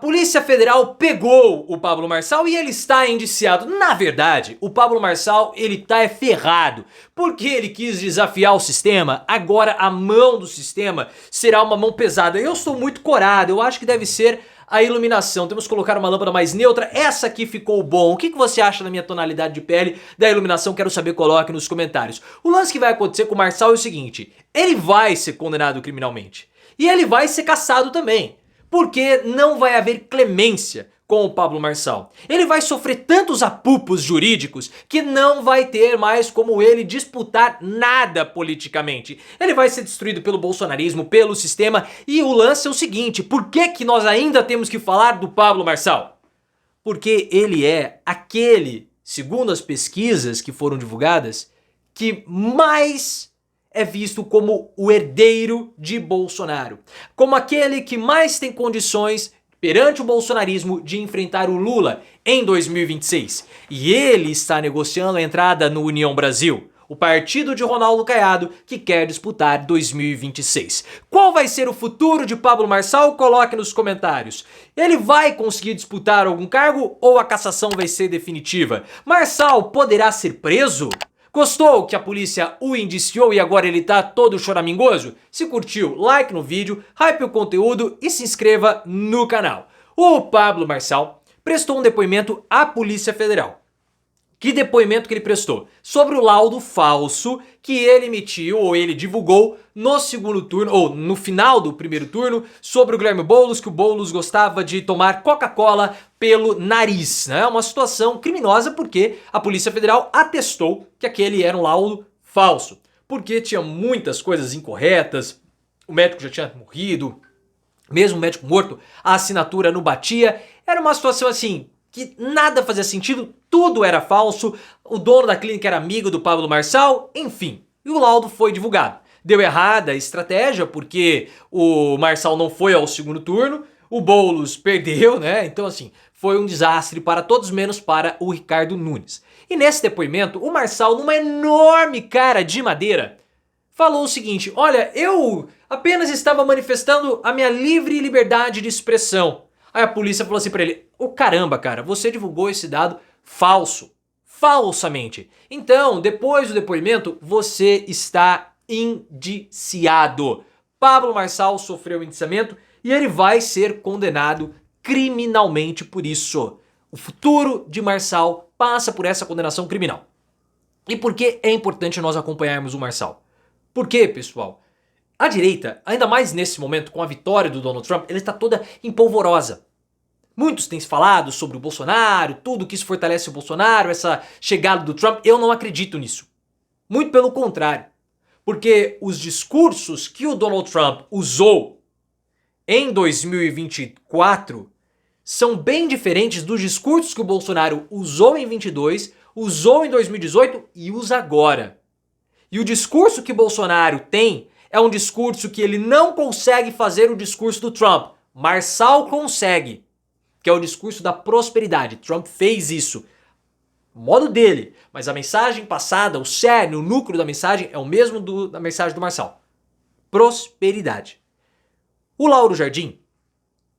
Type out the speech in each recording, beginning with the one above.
Polícia Federal pegou o Pablo Marçal e ele está indiciado. Na verdade, o Pablo Marçal ele tá ferrado, porque ele quis desafiar o sistema. Agora a mão do sistema será uma mão pesada. Eu estou muito corado, eu acho que deve ser a iluminação. Temos que colocar uma lâmpada mais neutra. Essa aqui ficou bom. O que você acha da minha tonalidade de pele, da iluminação? Quero saber, coloque nos comentários. O lance que vai acontecer com o Marçal é o seguinte: ele vai ser condenado criminalmente e ele vai ser cassado também, porque não vai haver clemência com o Pablo Marçal. Ele vai sofrer tantos apupos jurídicos que não vai ter mais como ele disputar nada politicamente. Ele vai ser destruído pelo bolsonarismo, pelo sistema. E o lance é o seguinte: por que nós ainda temos que falar do Pablo Marçal? Porque ele é aquele, segundo as pesquisas que foram divulgadas, que mais é visto como o herdeiro de Bolsonaro, como aquele que mais tem condições perante o bolsonarismo de enfrentar o Lula em 2026. E ele está negociando a entrada no União Brasil, o partido de Ronaldo Caiado, que quer disputar 2026. Qual vai ser o futuro de Pablo Marçal? Coloque nos comentários. Ele vai conseguir disputar algum cargo ou a cassação vai ser definitiva? Marçal poderá ser preso? Gostou que a polícia o indiciou e agora ele tá todo choramingoso? Se curtiu, like no vídeo, hype o conteúdo e se inscreva no canal. O Pablo Marçal prestou um depoimento à Polícia Federal. Que depoimento que ele prestou? Sobre o laudo falso que ele emitiu ou ele divulgou no segundo turno, ou no final do primeiro turno, sobre o Guilherme Boulos, que o Boulos gostava de tomar Coca-Cola pelo nariz, né? Uma situação criminosa porque a Polícia Federal atestou que aquele era um laudo falso, porque tinha muitas coisas incorretas, o médico já tinha morrido, mesmo o médico morto, a assinatura não batia, era uma situação assim que nada fazia sentido, tudo era falso, o dono da clínica era amigo do Pablo Marçal, enfim, e o laudo foi divulgado. Deu errada a estratégia porque o Marçal não foi ao segundo turno, o Boulos perdeu, né? Então assim, foi um desastre para todos menos para o Ricardo Nunes. E nesse depoimento, o Marçal, numa enorme cara de madeira, falou o seguinte: olha, eu apenas estava manifestando a minha livre liberdade de expressão. Aí a polícia falou assim pra ele: ô caramba, cara, você divulgou esse dado falso, falsamente. Então, depois do depoimento, você está indiciado. Pablo Marçal sofreu indiciamento e ele vai ser condenado criminalmente por isso. O futuro de Marçal passa por essa condenação criminal. E por que é importante nós acompanharmos o Marçal? Porque, pessoal, a direita, ainda mais nesse momento com a vitória do Donald Trump, ela está toda empolvorosa. Muitos têm falado sobre o Bolsonaro, tudo que isso fortalece o Bolsonaro, essa chegada do Trump. Eu não acredito nisso. Muito pelo contrário. Porque os discursos que o Donald Trump usou em 2024 são bem diferentes dos discursos que o Bolsonaro usou em 22, usou em 2018 e usa agora. E o discurso que o Bolsonaro tem é um discurso que ele não consegue fazer o discurso do Trump. Marçal consegue, que é o discurso da prosperidade. Trump fez isso, o modo dele, mas a mensagem passada, o cerne, o núcleo da mensagem é o mesmo da mensagem do Marçal. Prosperidade. O Lauro Jardim,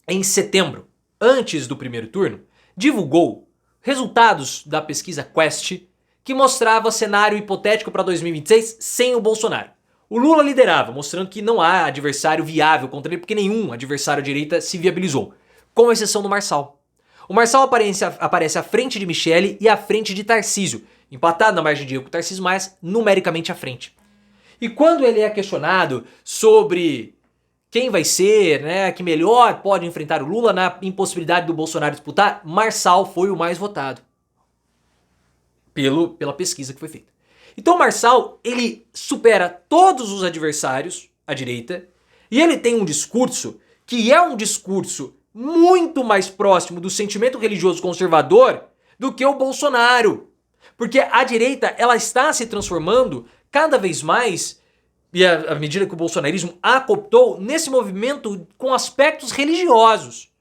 em setembro, antes do primeiro turno, divulgou resultados da pesquisa Quest que mostrava cenário hipotético para 2026 sem o Bolsonaro. O Lula liderava, mostrando que não há adversário viável contra ele, porque nenhum adversário à direita se viabilizou, com exceção do Marçal. O Marçal aparece à frente de Michele e à frente de Tarcísio, empatado na margem de erro com o Tarcísio, mas numericamente à frente. E quando ele é questionado sobre quem vai ser, né, que melhor pode enfrentar o Lula na impossibilidade do Bolsonaro disputar, Marçal foi o mais votado pela pesquisa que foi feita. Então o Marçal, ele supera todos os adversários à direita e ele tem um discurso que é um discurso muito mais próximo do sentimento religioso conservador do que o Bolsonaro. Porque a direita, ela está se transformando cada vez mais, e à medida que o bolsonarismo a cooptou, nesse movimento com aspectos religiosos.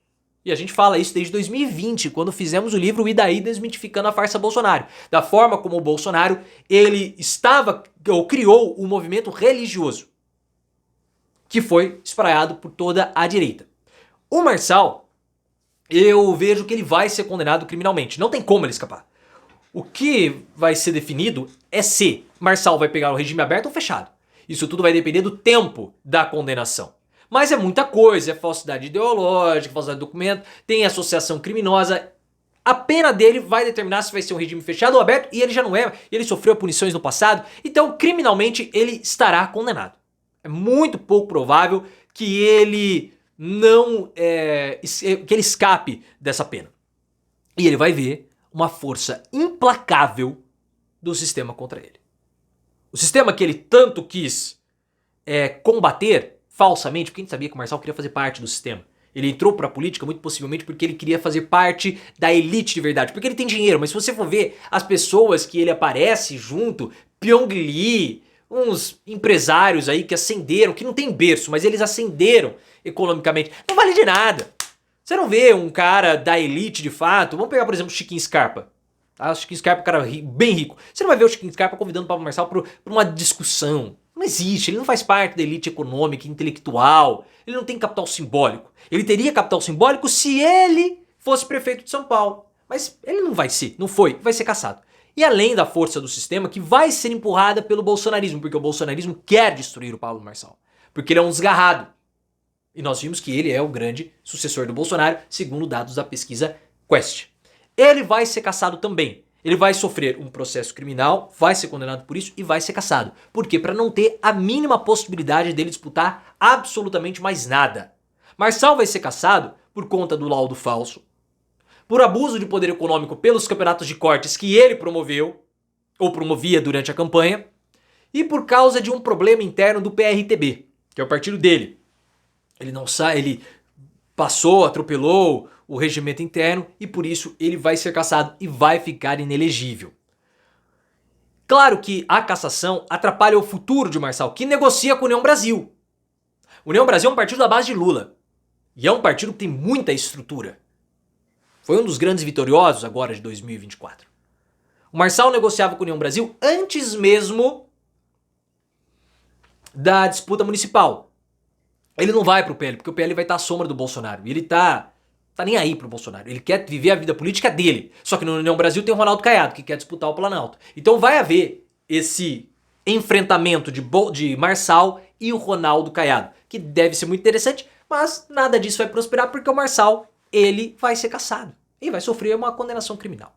E a gente fala isso desde 2020, quando fizemos o livro E Daí Desmitificando a Farsa Bolsonaro. Da forma como o Bolsonaro, ele estava, ou criou um movimento religioso, que foi espraiado por toda a direita. O Marçal, eu vejo que ele vai ser condenado criminalmente. Não tem como ele escapar. O que vai ser definido é se Marçal vai pegar o regime aberto ou fechado. Isso tudo vai depender do tempo da condenação. Mas é muita coisa, é falsidade ideológica, falsidade de documento, tem associação criminosa. A pena dele vai determinar se vai ser um regime fechado ou aberto, e ele já não é, ele sofreu punições no passado, então criminalmente ele estará condenado. É muito pouco provável que ele que ele escape dessa pena. E ele vai ver uma força implacável do sistema contra ele. O sistema que ele tanto quis combater falsamente, porque a gente sabia que o Marçal queria fazer parte do sistema. Ele entrou pra política muito possivelmente porque ele queria fazer parte da elite de verdade. Porque ele tem dinheiro, mas se você for ver as pessoas que ele aparece junto, Pyong Lee, uns empresários aí que ascenderam, que não tem berço, mas eles ascenderam economicamente. Não vale de nada. Você não vê um cara da elite de fato. Vamos pegar, por exemplo, o Chiquinho Scarpa. Tá? O Chiquinho Scarpa é um cara bem rico. Você não vai ver o Chiquinho Scarpa convidando o Pablo Marçal pra uma discussão. Não existe, ele não faz parte da elite econômica, intelectual, ele não tem capital simbólico. Ele teria capital simbólico se ele fosse prefeito de São Paulo. Mas ele não vai ser, não foi, vai ser cassado. E além da força do sistema que vai ser empurrada pelo bolsonarismo, porque o bolsonarismo quer destruir o Pablo Marçal. Porque ele é um desgarrado. E nós vimos que ele é o grande sucessor do Bolsonaro, segundo dados da pesquisa Quest. Ele vai ser cassado também. Ele vai sofrer um processo criminal, vai ser condenado por isso e vai ser cassado. Por quê? Para não ter a mínima possibilidade dele disputar absolutamente mais nada. Marçal vai ser cassado por conta do laudo falso, por abuso de poder econômico pelos campeonatos de cortes que ele promoveu, ou promovia durante a campanha, e por causa de um problema interno do PRTB, que é o partido dele. Ele não sai, ele passou, atropelou o regimento interno e por isso ele vai ser cassado e vai ficar inelegível. Claro que a cassação atrapalha o futuro de Marçal, que negocia com a União Brasil. União Brasil é um partido da base de Lula e é um partido que tem muita estrutura. Foi um dos grandes vitoriosos agora de 2024. O Marçal negociava com a União Brasil antes mesmo da disputa municipal. Ele não vai pro PL, porque o PL vai estar à sombra do Bolsonaro. E ele tá nem aí pro Bolsonaro. Ele quer viver a vida política dele. Só que no União Brasil tem o Ronaldo Caiado, que quer disputar o Planalto. Então vai haver esse enfrentamento de Marçal e o Ronaldo Caiado, que deve ser muito interessante, mas nada disso vai prosperar porque o Marçal, ele vai ser cassado. E vai sofrer uma condenação criminal.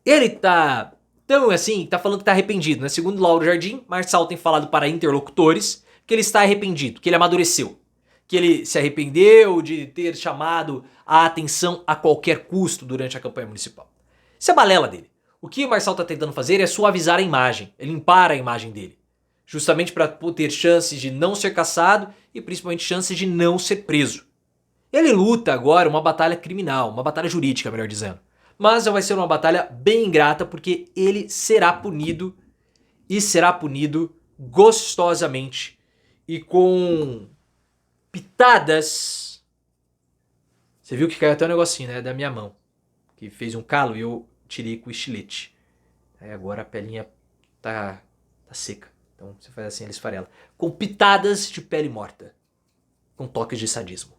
Ele tá tá falando que tá arrependido, né? Segundo Lauro Jardim, Marçal tem falado para interlocutores que ele está arrependido, que ele amadureceu, que ele se arrependeu de ter chamado a atenção a qualquer custo durante a campanha municipal. Isso é balela dele. O que o Marçal está tentando fazer é suavizar a imagem, é limpar a imagem dele, justamente para ter chances de não ser cassado e principalmente chances de não ser preso. Ele luta agora uma batalha criminal, uma batalha jurídica, melhor dizendo. Mas vai ser uma batalha bem ingrata porque ele será punido e será punido gostosamente e com pitadas. Você viu que caiu até um negocinho, né, da minha mão, que fez um calo e eu tirei com o estilete. Aí agora a pelinha tá seca. Então você faz assim, ela esfarela. Com pitadas de pele morta, com toques de sadismo.